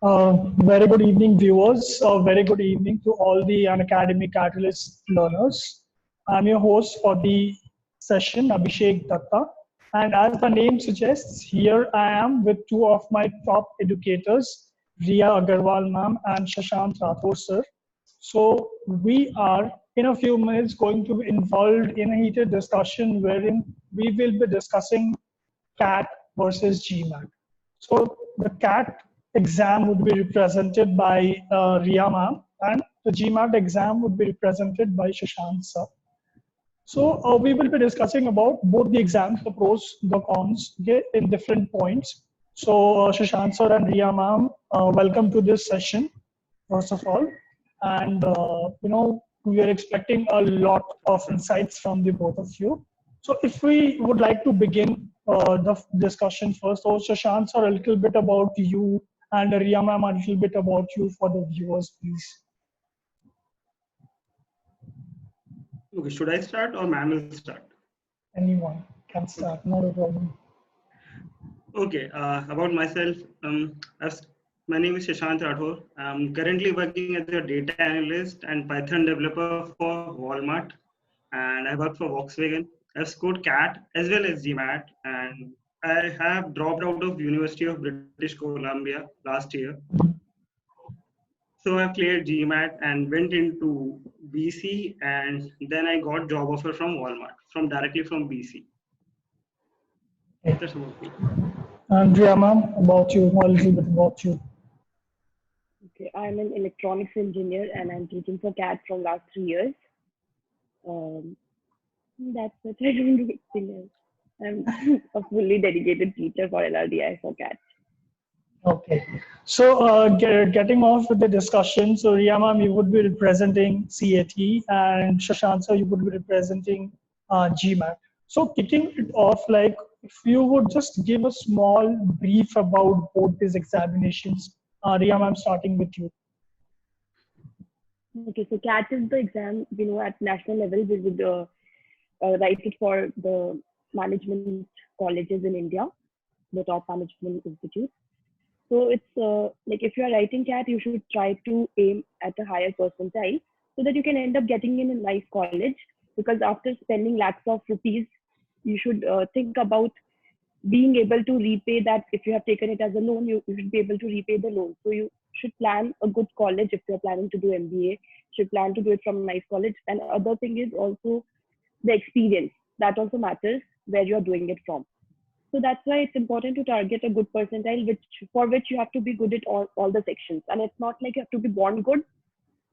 Very good evening, viewers. Very good evening to all the Unacademy Catalyst learners. I'm your host for the session, Abhishek Datta. And as the name suggests, here I am with two of my top educators, Riya Agarwal ma'am and Shashant Rathore sir. So we are in a few minutes going to be involved in a heated discussion wherein we will be discussing CAT versus GMAT. So the CAT exam would be represented by Riya ma'am, and the GMAT exam would be represented by Shashant sir. So we will be discussing about both the exams, the pros, the cons, okay, in different points. So Shashant sir and Riya ma'am, welcome to this session, first of all. And we are expecting a lot of insights from the both of you. So if we would like to begin the discussion first, so Shashant sir, a little bit about you, and Riya ma'am, a little bit about you for the viewers, please. Okay, should I start or ma'am will start? Anyone can start, not a problem. Okay, about myself, my name is Shashant Rathore. I'm currently working as a data analyst and Python developer for Walmart, and I work for Volkswagen. I've scored CAT as well as GMAT, and I have dropped out of University of British Columbia last year. So I cleared GMAT and went into BC, and then I got job offer from Walmart, directly from BC. That's about me. Andrea ma'am, about you, a little bit about you. Okay, I'm an electronics engineer and I'm teaching for CAT from last 3 years. That's what I don't do anything else. I'm a fully dedicated teacher for LRDI for CAT. Okay, so getting off with the discussion, so Riya ma'am, you would be representing CAT, and Shashant sir, you would be representing GMAT. So kicking it off, like if you would just give a small brief about both these examinations. Riya ma'am, starting with you. Okay, so CAT is the exam, at national level, we would write it for the management colleges in India, the top management institutes. So it's like if you are writing CAT, you should try to aim at a higher percentile so that you can end up getting in a nice college. Because after spending lakhs of rupees, you should think about being able to repay that. If you have taken it as a loan, you should be able to repay the loan. So you should plan a good college if you're planning to do MBA. You should plan to do it from a nice college. And other thing is also the experience. That also matters where you're doing it from. So that's why it's important to target a good percentile, for which you have to be good at all the sections. And it's not like you have to be born good.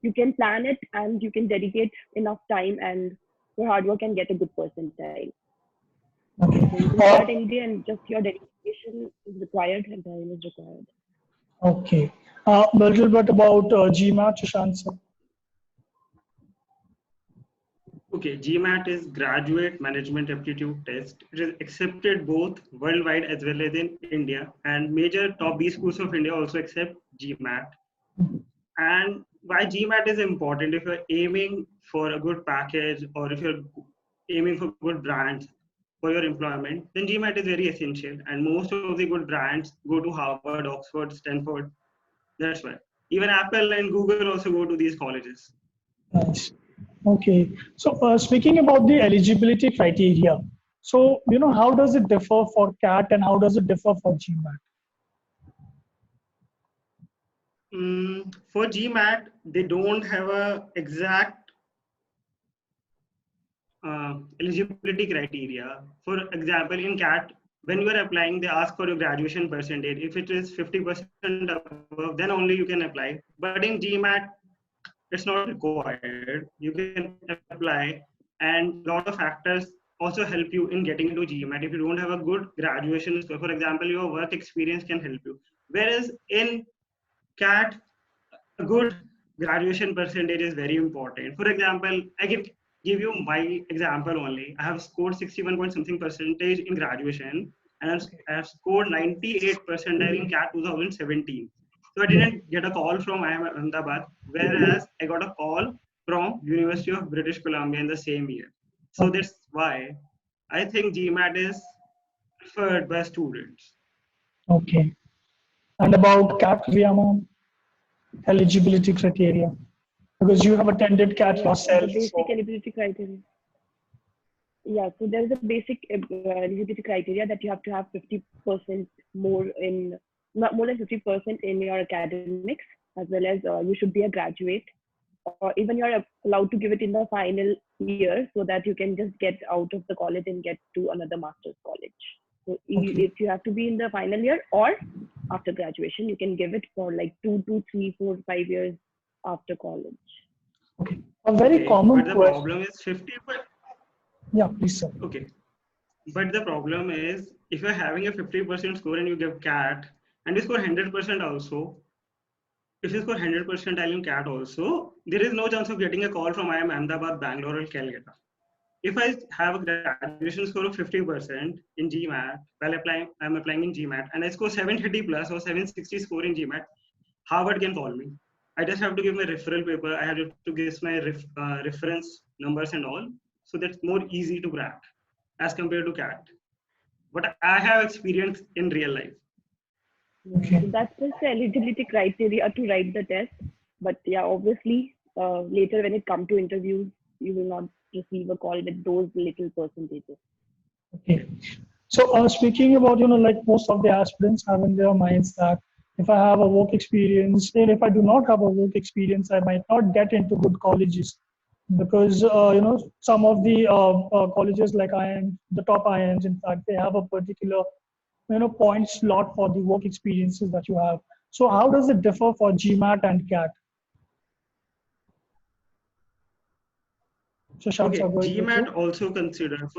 You can plan it and you can dedicate enough time and your hard work and get a good percentile. Okay. So you can start MBA and just your dedication is required and time is required. Okay. A little bit about GMAT, Shashant sir. Okay, GMAT is Graduate Management Aptitude Test. It is accepted both worldwide as well as in India, and major top B schools of India also accept GMAT. And why GMAT is important? If you're aiming for a good package or if you're aiming for good brands for your employment, then GMAT is very essential. And most of the good brands go to Harvard, Oxford, Stanford. That's why. Even Apple and Google also go to these colleges. Nice. Okay. So speaking about the eligibility criteria, so how does it differ for CAT and how does it differ for GMAT? For GMAT, they don't have a exact eligibility criteria. For example, in CAT, when you are applying, they ask for your graduation percentage. If it is 50% above, then only you can apply. But in GMAT, it's not required. You can apply, and a lot of factors also help you in getting into GMAT. If you don't have a good graduation score, for example, your work experience can help you. Whereas in CAT, a good graduation percentage is very important. For example, I can give you my example only. I have scored 61 point something percentage in graduation, and I have scored 98 percentile in CAT 2017. So I didn't get a call from IIM Ahmedabad, whereas I got a call from University of British Columbia in the same year. So that's why I think GMAT is preferred by students. Okay. And about CAT, Riyama, eligibility criteria, because you have attended CAT Yeah, the yourself. basic So, eligibility criteria. Yeah, so there is a basic eligibility criteria that you have to have 50% more in, not more than 50% in your academics, as well as you should be a graduate, or even you're allowed to give it in the final year so that you can just get out of the college and get to another master's college. So okay, if you have to be in the final year or after graduation, you can give it for like 2 to 3, 4, 5 years after college. okay. A very Okay, but common the question. problem is 50. Yeah, please, sir. Okay, but the problem is if you're having a 50% score and you give CAT and you score 100% also, if you score 100% in CAT also, there is no chance of getting a call from IIM Ahmedabad, Bangalore, or Calcutta. If I have a graduation score of 50% in GMAT, while I'm applying in GMAT, and I score 730 plus or 760 score in GMAT, Harvard can call me. I just have to give my referral paper. I have to give my reference numbers and all. So that's more easy to crack as compared to CAT. But I have experience in real life. Yeah, Okay. so that's just the eligibility criteria to write the test. But yeah, obviously, later when it comes to interviews, you will not receive a call with those little percentages. Okay. So, speaking about, like most of the aspirants have in their minds that if I have a work experience, and if I do not have a work experience, I might not get into good colleges because, some of the colleges like IIM, the top IIMs, in fact, they have a particular, point slot for the work experiences that you have. So, how does it differ for GMAT and CAT? Shashank, sir, Okay, going with GMAT you. also consider.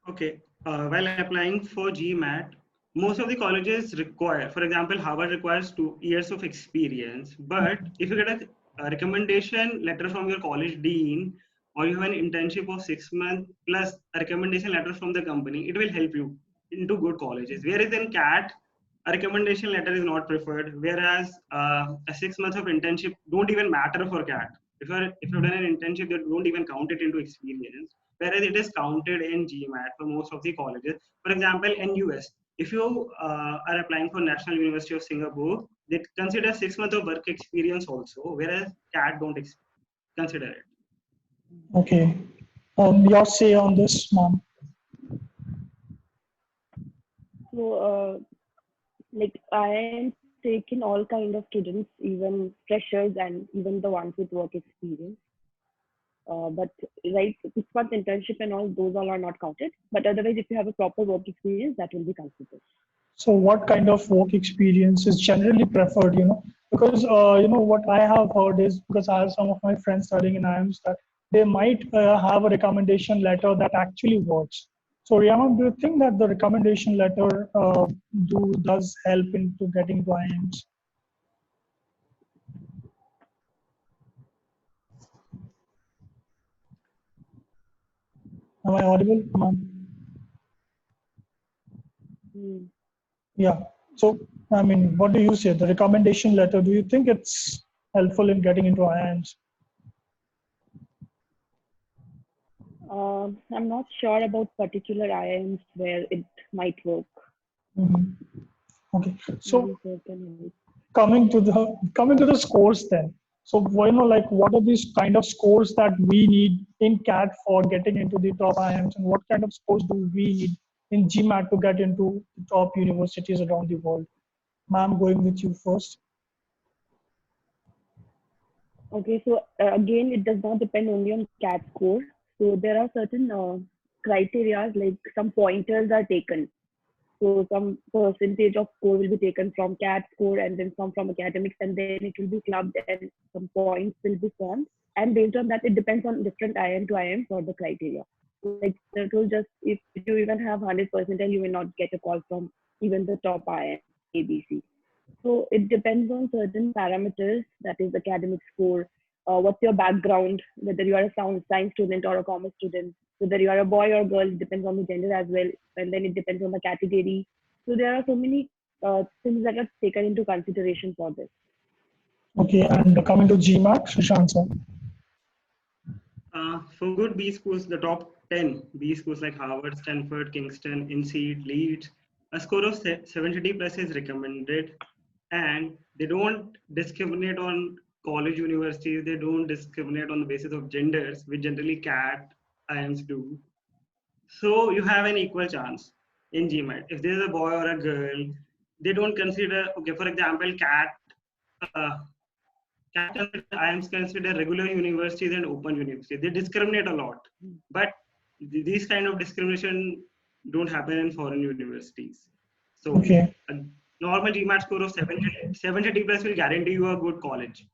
Okay, while applying for GMAT, most of the colleges require, for example, Harvard requires 2 years of experience. But if you get a recommendation letter from your college dean, or you have an internship of 6 months plus a recommendation letter from the company, it will help you into good colleges. Whereas in CAT, a recommendation letter is not preferred. Whereas a 6 months of internship don't even matter for CAT. If you've done an internship, they don't even count it into experience. Whereas it is counted in GMAT for most of the colleges. For example, in US, if you are applying for National University of Singapore, they consider 6 months of work experience also, whereas CAT don't consider it. Okay. Your say on this, ma'am. So, like I am taking all kind of students, even freshers and even the ones with work experience. But right, 6 month internship and all those all are not counted. But otherwise, if you have a proper work experience, that will be considered. So what kind of work experience is generally preferred, Because, what I have heard is because I have some of my friends studying in IIMs that they might have a recommendation letter that actually works. So, Riyama, do you think that the recommendation letter does help into getting to IIMs? Am I audible, ma'am? Hmm. Yeah. So, I mean, what do you say? The recommendation letter, do you think it's helpful in getting into IIMs? I'm not sure about particular IIMs where it might work. Mhm. Okay. So, Maybe certain. coming to the scores then. So like what are these kind of scores that we need in CAT for getting into the top IIMs, and what kind of scores do we need in GMAT to get into the top universities around the world? Ma'am, going with you first. Okay, so again, it does not depend only on CAT score. So there are certain criteria, like some pointers are taken. So some percentage of score will be taken from CAT score and then some from academics, and then it will be clubbed and some points will be formed. And based on that, it depends on different IIM to IIM for the criteria. Like it will just, if you even have 100%, and you will not get a call from even the top IIM ABC. So it depends on certain parameters, that is academic score, what's your background, whether you are a science student or a commerce student, whether you are a boy or girl, it depends on the gender as well, and then it depends on the category. So there are so many things that are taken into consideration for this. Okay, and coming to GMAT, Sushant sir. For good B schools, the top 10 B schools like Harvard, Stanford, Kingston, INSEAD, Leeds, a score of 730 plus is recommended. and they don't discriminate on college universities. They don't discriminate on the basis of genders, which generally CAT IIMs do. So you have an equal chance in GMAT. If there's a boy or a girl, they don't consider, okay, for example, uh, CAT IIMs consider regular universities and open universities. They discriminate a lot. But these kind of discrimination don't happen in foreign universities. So Okay. a normal GMAT score of 730 plus will guarantee you a good college.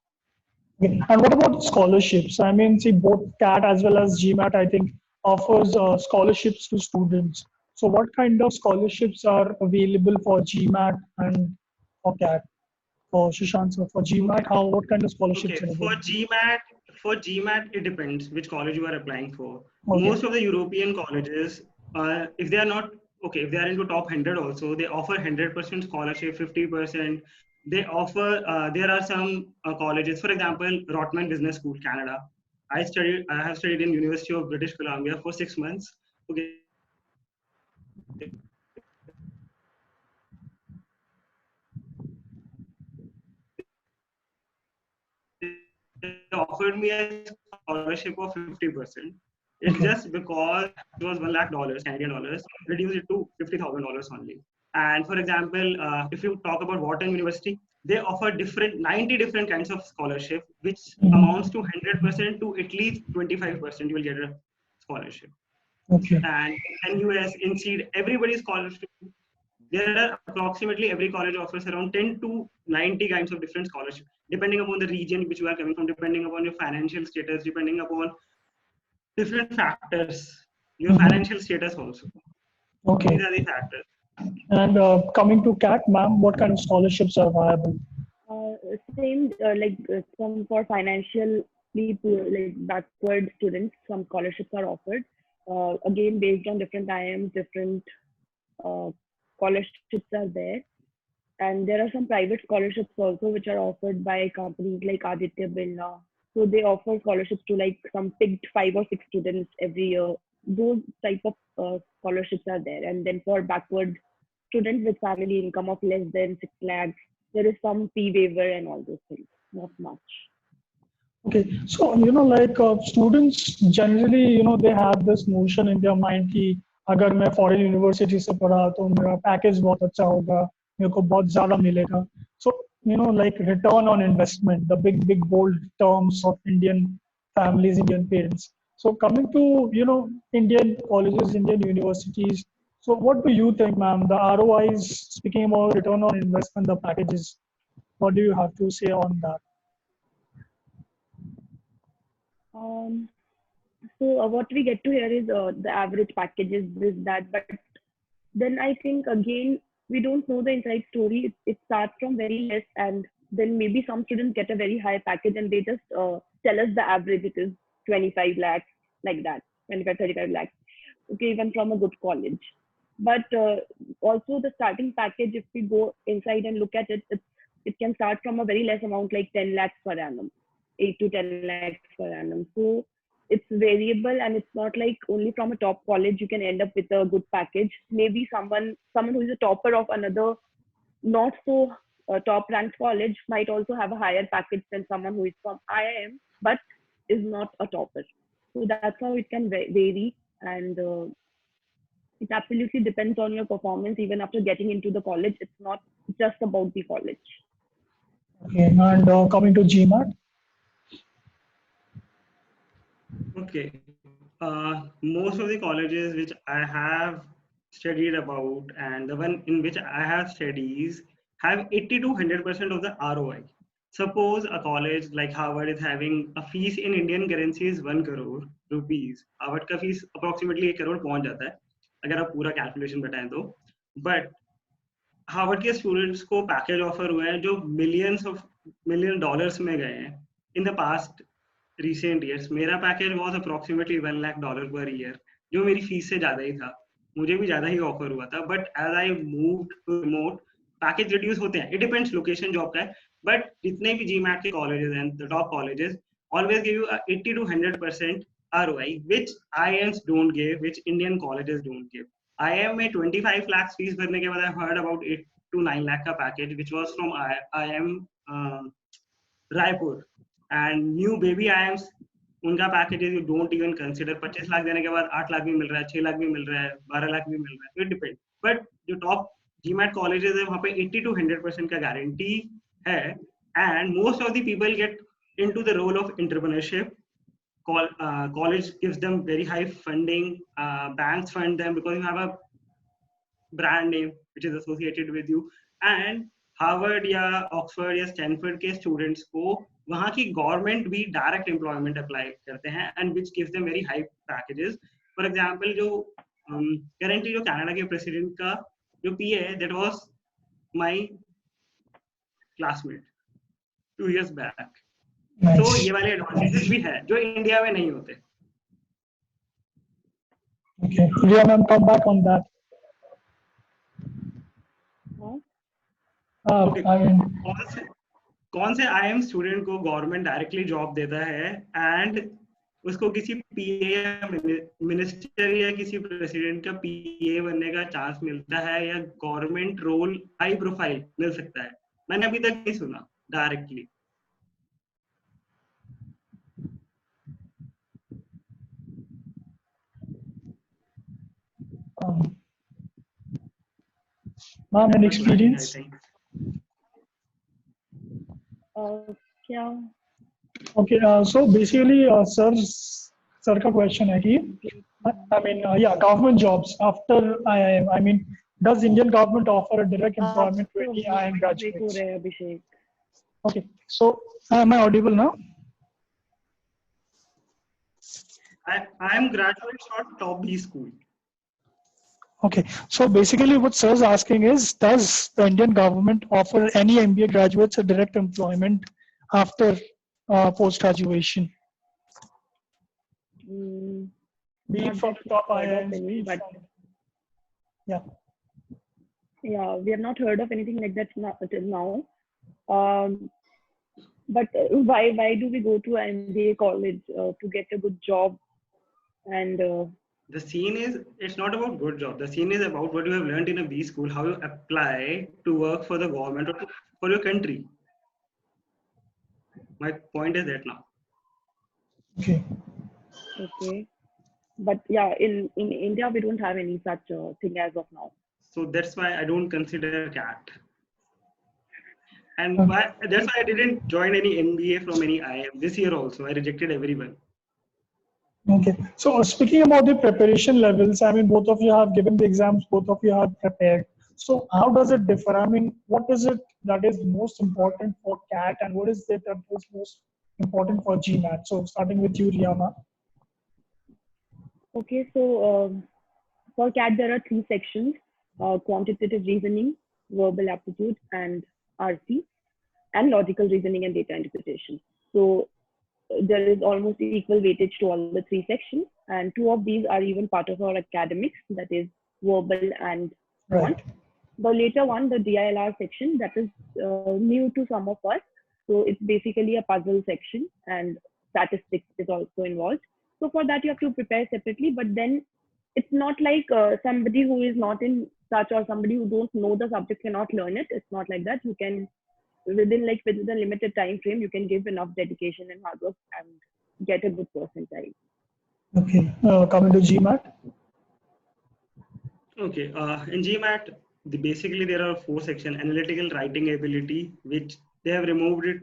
Okay. And what about scholarships? I mean, see, both CAT as well as GMAT, I think, offers scholarships to students. So, what kind of scholarships are available for GMAT and for CAT? For Sushant, so for GMAT, Okay. what kind of scholarships Okay. are available? For GMAT, it depends which college you are applying for. Okay. Most of the European colleges, if they are not okay, if they are into top 100 also, they offer 100% scholarship, 50%. They offer. There are some colleges, for example, Rotman Business School, Canada. I have studied in University of British Columbia for 6 months. Okay, they offered me a scholarship of 50%. It's Okay. just because it was $1 lakh Canadian dollars, reduced it to $50,000 only. And for example, if you talk about Wharton University, they offer 90 different kinds of scholarship, which Mhm. amounts to 100% to at least 25%. You will get a scholarship. Okay. And in US, in SEED, everybody's scholarship. There are approximately every college offers around 10 to 90 kinds of different scholarships, depending upon the region which you are coming from, depending upon your financial status, depending upon different factors, your Mhm. financial status also. These Okay. are the factors. And coming to CAT, ma'am, what kind of scholarships are viable? Same, like some for financially poor, like backward students, some scholarships are offered. Again, based on different IIMs, different uh, scholarships are there. And there are some private scholarships also, which are offered by companies like Aditya Birla. So they offer scholarships to like some picked 5 or 6 students every year. Those type of scholarships are there. And then for backward students with family income of less than 6 lakhs, there is some fee waiver and all those things. Not much. Okay, so like students generally, they have this notion in their mind कि अगर मैं foreign university से पढ़ा तो मेरा package बहुत अच्छा होगा, मेरे को बहुत ज़्यादा मिलेगा. So like return on investment, the big bold terms of Indian families, Indian parents. So coming to Indian colleges, Indian universities. So what do you think, ma'am? The ROIs, speaking about return on investment, the packages. What do you have to say on that? Um, so what we get to hear is the average packages, this, that, but then I think again we don't know the inside story. It starts from very less, and then maybe some students get a very high package, and they just tell us the average. It is 25 lakhs, like that, 25, 35 lakhs. Okay, even from a good college. But also the starting package, if we go inside and look at it, it can start from a very less amount, like 10 lakhs per annum, 8 to 10 lakhs per annum. So it's variable, and it's not like only from a top college you can end up with a good package. Maybe someone who is a topper of another not so top ranked college might also have a higher package than someone who is from IIM but is not a topper. So that's how it can vary, and it absolutely depends on your performance even after getting into the college. It's not just about the college. Okay, and coming to GMAT. Okay. Most of the colleges which I have studied about and the one in which I have studies have 80 to 100% of the ROI. Suppose a college like Harvard is having a fees in Indian currency is 1 crore rupees. Harvard का fees approximately 1 crore पहुंच जाता है अगर आप पूरा calculation बताएं तो. But Harvard के स्टूडेंट्स को पैकेज ऑफर हुए हैं जो मिलियन डॉलर्स में गए हैं in the past recent years. मेरा पैकेज वॉज अप्रोक्सीमेटली $1 lakh पर ईयर, जो मेरी फीस से ज्यादा ही था. मुझे भी ज्यादा ही ऑफर हुआ था, but as I move to remote package reduce होते हैं. इट डिपेंड्स लोकेशन जॉब का है, बट जितने भी GMAT के कॉलेजेस हैं, the top colleges always give you a 80 to 100% ROI, which IIMs don't give, which Indian colleges don't give. IIM में 25 lakhs fees भरने के बाद I heard about it to 9 lakh ka package, which was from IIM Raipur. And new baby IIMs, उनका packages you don't even consider. 25 lakh देने के बाद 8 लाख भी मिल रहा है, 6 लाख भी मिल रहा है, 12 लाख भी मिल रहा है. It depend. बट जो टॉप GMAT कॉलेजेस है वहाँ पे 80 to 100% का गारंटी है. And most of the people get into the role of entrepreneurship. College gives them very high funding. Banks fund them because you have a brand name which is associated with you. And Harvard या Oxford या Stanford के students को वहाँ की government भी direct employment apply करते हैं and which gives them very high packages. For example जो करेंटली जो कनाडा के प्रेसिडेंट का जो पीए है that was my classmate 2 years back. तो ये वाले एडवांटेजेस भी है जो इंडिया में नहीं होते. Okay, yeah, ma'am, come back on that. Okay. I mean, कौन से IIM स्टूडेंट को गवर्नमेंट डायरेक्टली जॉब देता है एंड उसको किसी पीए या मिनिस्टर या किसी प्रेसिडेंट का पीए बनने का चांस मिलता है या गवर्नमेंट रोल हाई प्रोफाइल मिल सकता है? मैंने अभी तक नहीं सुना डायरेक्टली. ma'am, an experience. क्या? Okay, so basically, sir का question है कि, I mean, yeah, government jobs after IIM. I mean, does Indian government offer a direct employment to any IIM graduates? Abhishek. Okay, so am I audible now? IIM graduates are top B school. Okay, so basically what sir is asking is, does the Indian government offer any MBA graduates a direct employment after post-graduation? Be it from top IIMs, be it from... Yeah. Yeah, we have not heard of anything like that till now. But why do we go to MBA college to get a good job? And the scene is, it's not about good job. The scene is about what you have learned in a B school, how you apply to work for the government or for your country. My point is that now. Okay. But yeah, in India, we don't have any such thing as of now. So that's why I don't consider CAT. And that's why I didn't join any MBA from any IIM. This year also, I rejected everyone. Okay. So speaking about the preparation levels, I mean, both of you have given the exams, both of you have prepared. So how does it differ? I mean, what is it that is most important for CAT and what is it that is most important for GMAT? So starting with you, Riyama. Okay, so for CAT, there are 3 sections: quantitative reasoning, verbal aptitude, and RC, and logical reasoning and data interpretation. So there is almost equal weightage to all the 3 sections, and 2 of these are even part of our academics, that is verbal and quant. The later one, the DILR section, that is new to some of us. So it's basically a puzzle section, and statistics is also involved. So for that, you have to prepare separately, but then it's not like somebody who is not in touch or somebody who don't know the subject cannot learn it. It's not like that. You can, within a limited time frame, you can give enough dedication and hard work and get a good percentile. Okay, coming to GMAT. Okay, in GMAT, basically there are 4 sections: analytical writing ability, which they have removed it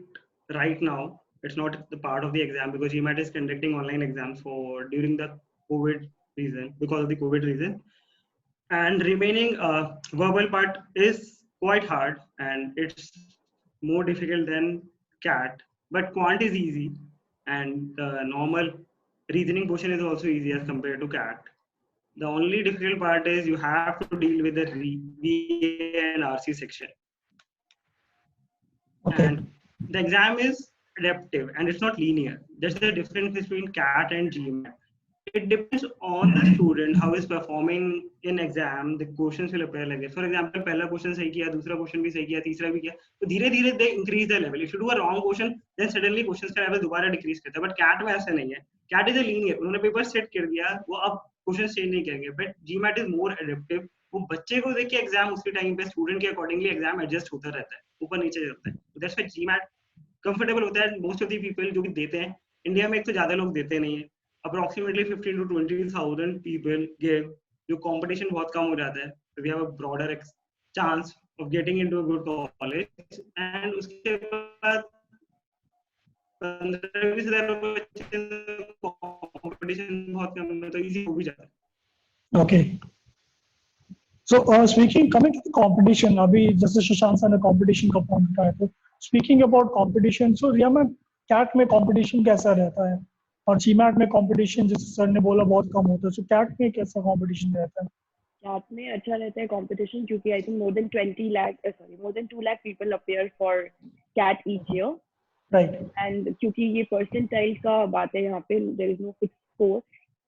right now. It's not the part of the exam because GMAT is conducting online exams during the COVID reason, because of the COVID reason. And remaining verbal part is quite hard and it's more difficult than CAT, but quant is easy and the normal reasoning portion is also easy as compared to CAT. The only difficult part is you have to deal with the VA and RC section. Okay. And the exam is adaptive and it's not linear. There's the difference between CAT and GMAT. It depends on the student how is performing in exam. The questions will appear like this. For example, पहला question सही किया, दूसरा question भी सही किया, तीसरा भी किया, तो धीरे-धीरे they increase the level. If you do a wrong question, then suddenly questions का level दोबारा decrease करता है. But CAT में ऐसा नहीं है. CAT is a linear. उन्होंने paper set कर दिया, वो अब questions change नहीं करेंगे. But GMAT is more adaptive. वो बच्चे को देख के एग्जाम उसके टाइम पे स्टूडेंट के अकॉर्डिंगली एग्जाम एडजस्ट होता रहता है, ऊपर नीचे रहता है. दैट्स व्हाई जीमैट कंफर्टेबल होता है. मोस्ट ऑफ द पीपल जो भी देते हैं, इंडिया में एक तो ज्यादा लोग देते नहीं है, अप्रोक्सीमेटली 15 to 20,000 पीपल गिव. जो कंपटीशन बहुत कम हो जाता है, we have a broader chance of getting into a good college. And उसके बाद 15-20 हजार कंपटीशन बहुत कम है, तो इजी हो भी जाता है. Okay. So speaking coming to the competition, अभी जैसे सुशांत सर ने competition का point उठाया, तो speaking about competition, so Riya ma'am CAT में competition कैसा रहता है और जीमैट में competition जैसे सर ने बोला बहुत कम होता है, so कैट में कैसा competition रहता है? कैट में अच्छा रहता है कंपटीशन क्योंकि I think more than 2 lakh people appear for CAT each year. Right. And क्योंकि ये परसेंटाइल का बात है यहाँ पे, there is no fix score,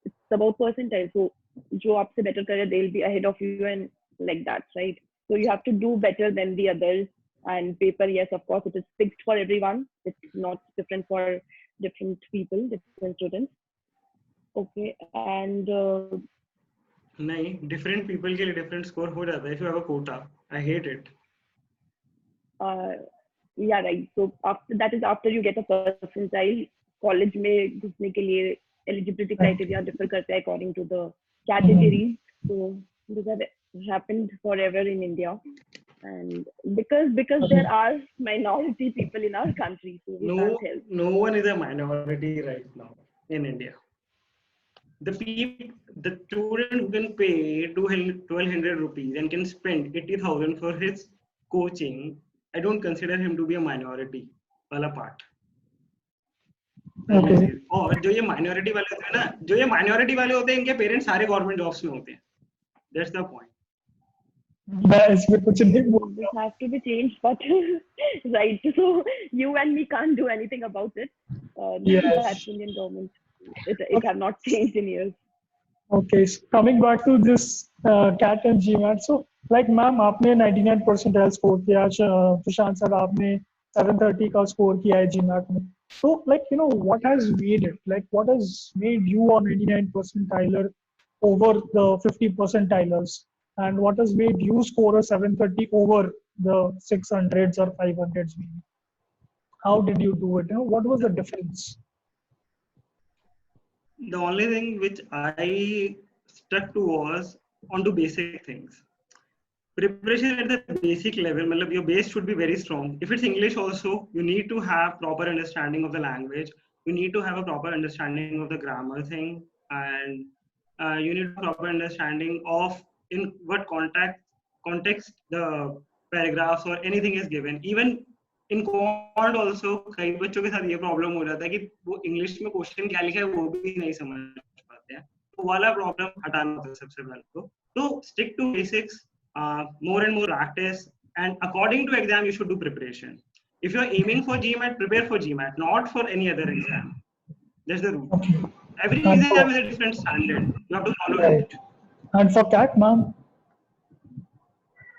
it's about percentile. So जो आपसे बेटर करे they will be ahead of you and like that, right? So you have to do better than the others. And paper, yes, of course it is fixed for everyone, it's not different for different people, different students. Okay. And नहीं, different people के लिए different score हो जाता है. If you have a quota, I hate it. yeah, right. So after that is after you get a percentile. College में घुसने के लिए eligibility criteria differ करता है according to the categories. So these have happened forever in India, and because there are minority people in our country, so we can't help. No one is a minority right now in India. The student who can pay 1,200 rupees and can spend 80,000 for his coaching, I don't consider him to be a minority वाला part. Okay. और जो ये minority वाले होते हैं ना, जो ये माइनॉरिटी वाले होते हैं, इनके पेरेंट्स सारे गवर्नमेंट जॉब्स में होते हैं. That's the point. मैं इसमें कुछ नहीं बोल This has to be changed, but right. So you and me can't do anything about it. Yes. That's Indian government. It have not changed in years. Okay, so coming back to this CAT and GMAT, so like ma'am आपने 99 percentile score किया, प्रशांत sir आपने 730 का score किया है GMAT में. So like what has made it, like what has made you a 99 percentiler over the 50 percentilers, and what has made you score a 730 over the 600s or 500s maybe? How did you do it? What was the difference? The only thing which I stuck to was onto basic things. Preparation at the basic level, मतलब your base should be very strong. If it's English also, you need to have proper understanding of the language. You need to have a proper understanding of the grammar thing, and you need proper understanding of in what context the paragraphs or anything is given. Even in quant also, कई बच्चों के साथ ये problem हो जाता है कि वो इंग्लिश में क्वेश्चन क्या लिखा है वो भी नहीं समझ पाते हैं. तो वाला प्रॉब्लम हटाना होता है सबसे पहले. तो stick to basics. More and more practice, and according to exam you should do preparation. If you are aiming for GMAT, prepare for GMAT, not for any other exam. That's the rule. Okay. Every exam is a different standard, you have to follow Right. it. And for CAT, ma'am?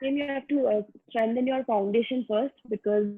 Then you have to strengthen your foundation first, because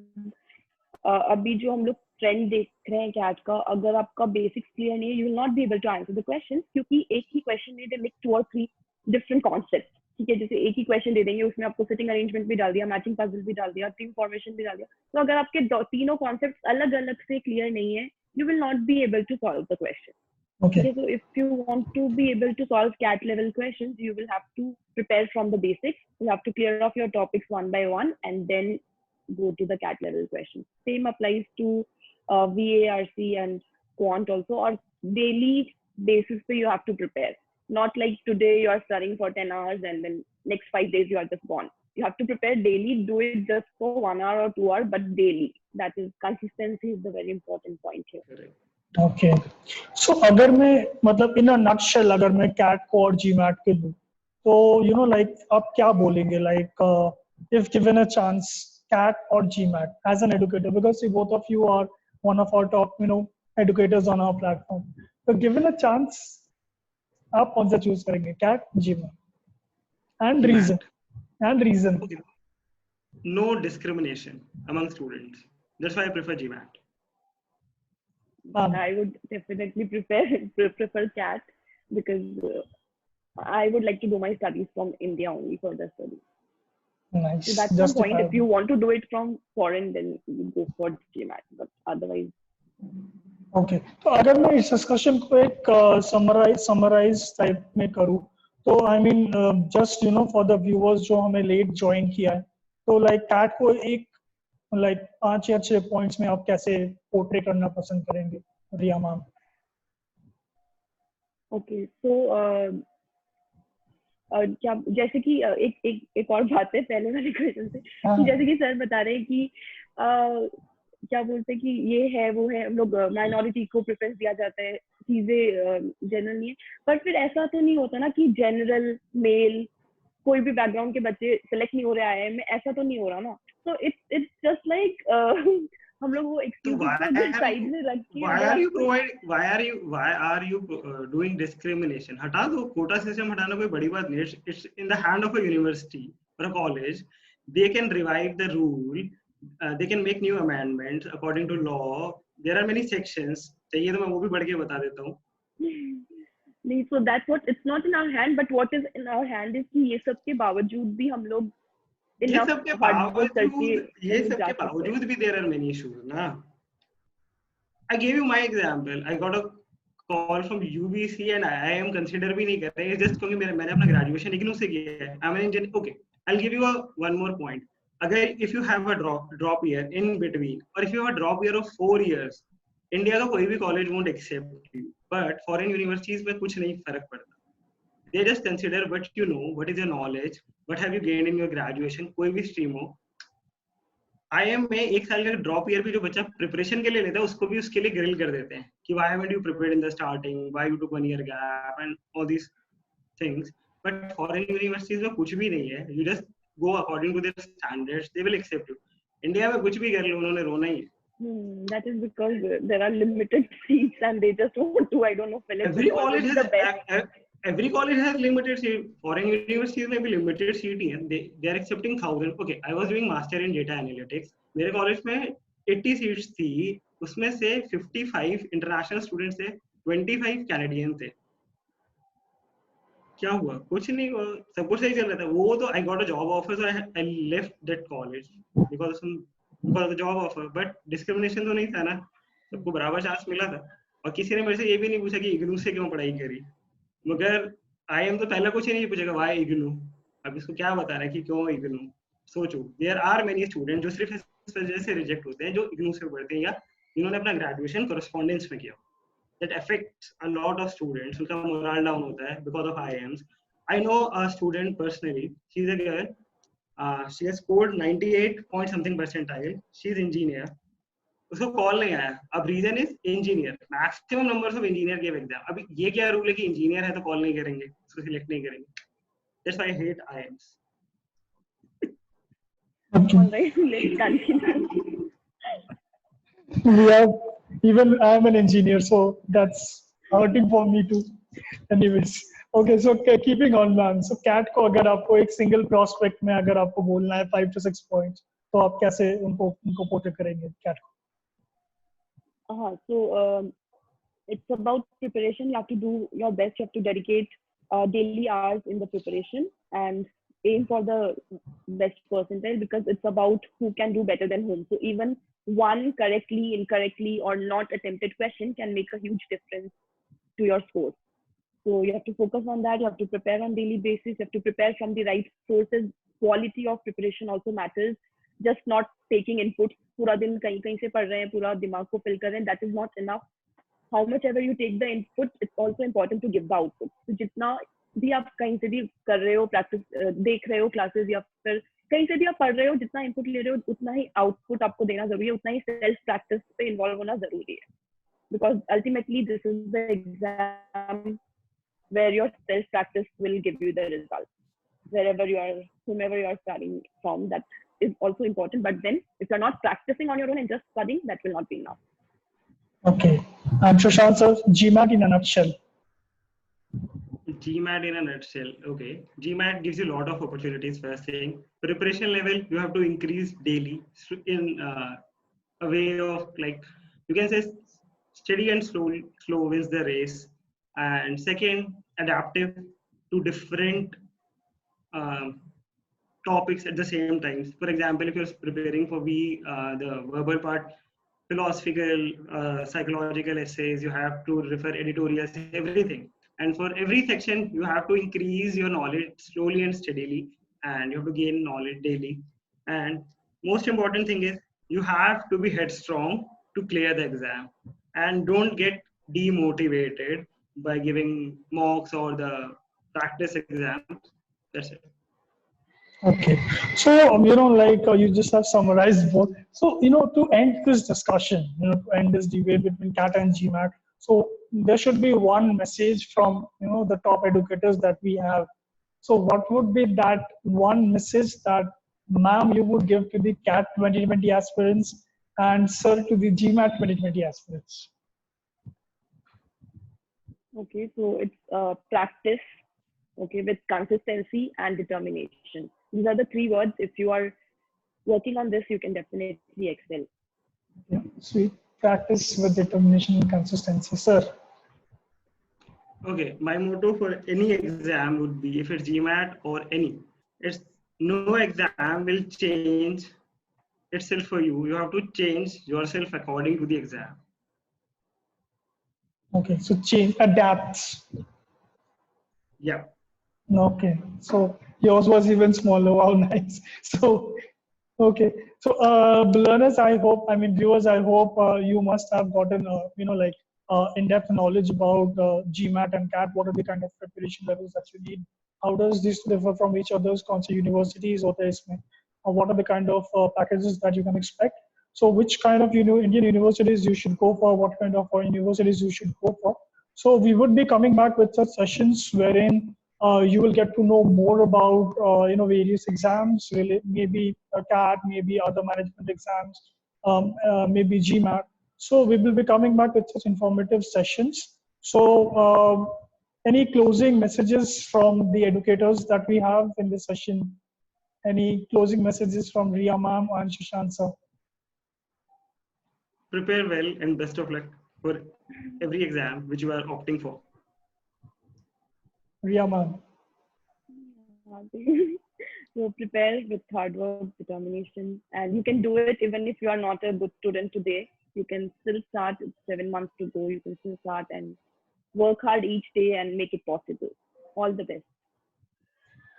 अभी जो हम लोग trend देख रहे हैं cat का, अगर आपका बेसिक्स क्लियर नहीं है, you will not be able to answer the question, क्योंकि एक ही क्वेश्चन में they make 2 or 3 different concept. ठीक है, जैसे एक ही क्वेश्चन दे देंगे, उसमें आपको सिटिंग अरेंजमेंट भी डाल दिया, मैचिंग पजल भी डाल दिया, टीम फॉर्मेशन भी डाल दिया. तो अगर आपके तीनों कॉन्सेप्ट अलग अलग से क्लियर नहीं है, you will not be able to solve the question. Okay. Okay, so if you want to be able to solve CAT level questions, you will have to prepare from the basics. You have to clear off your topics one by one and then go to the CAT level questions. Same applies to VARC and quant also, or daily basis pe you have to prepare. Not like today you are studying for 10 hours and then next 5 days you are just gone. You have to prepare daily, do it just for 1 hour or 2 hours, but daily. That is, consistency is the very important point here. Correct. Okay. So अगर मैं मतलब in a nutshell अगर मैं CAT को और GMAT के दूँ, तो like आप क्या बोलेंगे, like if given a chance CAT or GMAT as an educator, because see, both of you are one of our top educators on our platform. So given a chance, आप कौन सा choose करेंगे, CAT, GMAT? And reason. Okay. No discrimination among students. That's why I prefer GMAT. I would definitely prefer CAT, because I would like to do my studies from India only, further studies. So Nice. that's one point. If Justifiable. you want to do it from foreign, then you go for GMAT. But otherwise, okay, तो अगर मैं इस discussion को एक summarise type में करूँ, तो I mean just you know for the viewers जो हमें लेट ज्वाइन किया है, तो लाइक कैट को एक लाइक 5 या 6 पॉइंट्स में आप कैसे पोर्ट्रे करना पसंद करेंगे, रिया मैम? ओके, तो क्या जैसे कि एक और बात है पहले वाले क्वेश्चन से, कि जैसे कि सर बता रहे हैं कि क्या बोलते हैं कि ये है वो है, हम लोग माइनॉरिटी को प्रेफरेंस दिया जाता है, चीजें जनरल नहीं है, पर फिर ऐसा तो नहीं होता ना कि जनरल मेल कोई भी बैकग्राउंड के बच्चे सेलेक्ट नहीं हो रहे आईआईएम में, ऐसा तो नहीं हो रहा ना. तो इट्स जस्ट लाइक हम लोग वो एक्सक्यूज साइड में रख के why are you doing discrimination? हटा दो, कोटा सिस्टम हटाना कोई बड़ी बात नहीं. It's in the hand of a university or a college. They can revise the rule, they can make new amendments according to law. There are many sections. चाहिए तो मैं वो भी बढ़ के बता देता हूँ. नहीं, so that's what, it's not in our hand, but what is in our hand is कि ये सब के बावजूद भी हम लोग ये सब के बावजूद भी there are many issues ना. I gave you my example. I got a call from UBC and IIM consider भी नहीं कर रहे हैं just क्योंकि मैंने अपना graduation इग्नू से किया है. I'm an engineer. Okay, I'll give you one more point. अगर if you have a drop year in between, or if you have a drop year of 4 years, India का कोई भी college won't accept you. But foreign universities में कुछ नहीं फर्क पड़ता. They just consider what you know, what is your knowledge, what have you gained in your graduation, कोई भी stream हो. IIM में एक साल का ड्रॉप ईयर भी जो बच्चा प्रिपरेशन के लिए लेता है उसको भी उसके लिए ग्रिल कर देते हैं कि why haven't you prepared in the starting, why you took 1 year gap and all these things. But foreign universities में कुछ भी नहीं है. You just go according to their standards, they will accept you. India में कुछ भी कर लो उन्होंने रोना ही है. That is because there are limited seats and they just want to, I don't know, fill it. Every college has limited seat. Foreign universities में भी limited seat ही है. They are accepting 1000. Okay, I was doing master in data analytics. मेरे college में 80 seats थी, उसमें से 55 international students थे, 25 Canadian थे. क्या हुआ? कुछ नहीं हुआ, सब कुछ सही चल रहा था. वो तो I got a job offer, so I left that college because of the job offer. But discrimination तो नहीं था ना, सबको बराबर चांस मिला था. और किसी ने मेरे से ये भी नहीं पूछा कि इग्नू से क्यों पढ़ाई करी. मगर IIM तो पहला कुछ ही नहीं पूछेगा why इग्नू. अब इसको क्या बता रहा है कि क्यों इग्नू. सोचो, there are many students जो सिर्फ इस वजह से रिजेक्ट होते हैं जो इग्नू से पढ़ते हैं या इन्होंने अपना ग्रेजुएशन कॉरेस्पॉन्डेंस में किया. That affects a lot of students. उनका मोरल डाउन होता है because of IIMs. I know a student personally. She's a girl. She has scored 98 point something percentile. She's engineer. उसको कॉल नहीं आया. अब reason is engineer. Maximum numbers of engineer give exam. अब ये क्या rule है कि इंजीनियर है तो कॉल नहीं करेंगे, उसको सिलेक्ट नहीं करेंगे. That's why I hate IIMs. All right, let's continue. We have, even I am an engineer, so that's hurting for me too. Anyways, okay, so keeping on, man. So cat को अगर आपको एक single prospect में अगर आपको बोलना है 5 to 6 points, तो आप कैसे उनको पोर्ट्रे करेंगे cat को? So it's about preparation. You have to do your best. You have to dedicate daily hours in the preparation and aim for the best percentile, because it's about who can do better than whom. So even one correctly, incorrectly, or not attempted question can make a huge difference to your score. So you have to focus on that. You have to prepare on daily basis. You have to prepare from the right sources. Quality of preparation also matters. Just not taking inputs. पूरा दिन कहीं कहीं से पढ़ रहे हैं, पूरा दिमाग को fill कर रहे हैं. That is not enough. How much ever you take the input, it's also important to give the output. तो जितना भी आप कहीं से भी कर रहे हो, प्रैक्टिस देख रहे हो क्लासेस, या फिर कहीं से भी आप पढ़ रहे हो, जितना इनपुट ले रहे हो उतना ही आउटपुट आपको देना जरूरी है, उतना ही सेल्फ प्रैक्टिस पे इन्वॉल्व होना जरूरी है. Because ultimately this is the exam where your self practice will give you the result. Wherever you are, whomever you are studying from, that is also important. But then if you're not practicing on your own and just studying, that will not be enough. Okay, I'm Shashank sir. GMAT in a nutshell. GMAT in a nutshell. Okay, GMAT gives you a lot of opportunities. First thing, preparation level you have to increase daily in a way of, like, you can say steady and slow wins the race. And second, adaptive. to different um, topics at the same time. For example, if you're preparing for the verbal part, philosophical, psychological essays, you have to refer editorials, everything. And for every section, you have to increase your knowledge slowly and steadily, and you have to gain knowledge daily. And most important thing is you have to be headstrong to clear the exam, and don't get demotivated by giving mocks or the practice exams. That's it. Okay. So, like you just have summarized both. So, to end this discussion, to end this debate between CAT and GMAT, so there should be one message from, the top educators that we have. So, what would be that one message that, ma'am, you would give to the CAT 2020 aspirants and sir to the GMAT 2020 aspirants? Okay, so it's practice, okay, with consistency and determination. These are the three words. If you are working on this, you can definitely excel. Yeah, sweet. Practice with determination and consistency, sir. Okay, my motto for any exam would be, if it's GMAT or any, it's no exam will change itself for you. You have to change yourself according to the exam. Okay, so change, adapt. Yeah. Okay, so yours was even smaller. Wow, nice. So, okay, so learners, viewers, I hope you must have gotten, in-depth knowledge about GMAT and CAT. What are the kind of preparation levels that you need? How does this differ from each other's concert universities or or what are the kind of packages that you can expect? So, which kind of Indian universities you should go for? What kind of universities you should go for? So, we would be coming back with such sessions wherein you will get to know more about various exams, really, maybe CAT, maybe other management exams, maybe GMAT. So we will be coming back with such informative sessions. So any closing messages from the educators that we have in this session? Any closing messages from Ria ma'am and Shashank sir? Prepare well and best of luck for every exam which you are opting for. Ria ma'am. So prepare with hard work, determination, and you can do it even if you are not a good student today. You can still start. It's 7 months to go. You can still start and work hard each day and make it possible. All the best.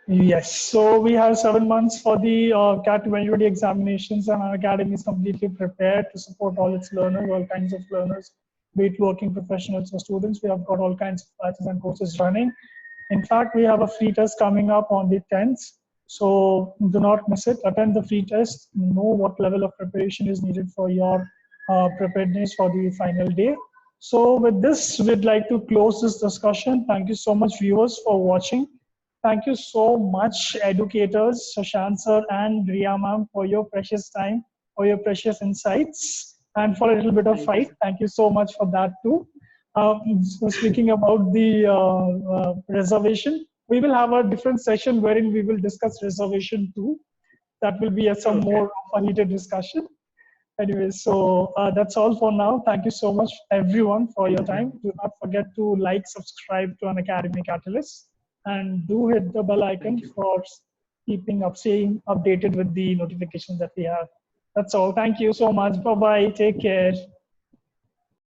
Yes, so we have 7 months for the CAT 2020 examinations, and our academy is completely prepared to support all its learners, all kinds of learners, be it working professionals or students. We have got all kinds of batches and courses running. In fact, we have a free test coming up on the 10th. So do not miss it. Attend the free test. Know what level of preparation is needed for your preparedness for the final day. So with this, we'd like to close this discussion. Thank you so much, viewers, for watching. Thank you so much, educators, Shashank sir and Ria ma'am, for your precious time, for your precious insights, and for a little bit of fight. Thank you so much for that too. So speaking about the reservation, we will have a different session wherein we will discuss reservation too. That will be some more of a heated discussion. Anyway, so that's all for now. Thank you so much, everyone, for your time. Do not forget to like, subscribe to Unacademy Catalyst, and do hit the bell icon for staying updated with the notifications that we have. That's all. Thank you so much. Bye-bye. Take care.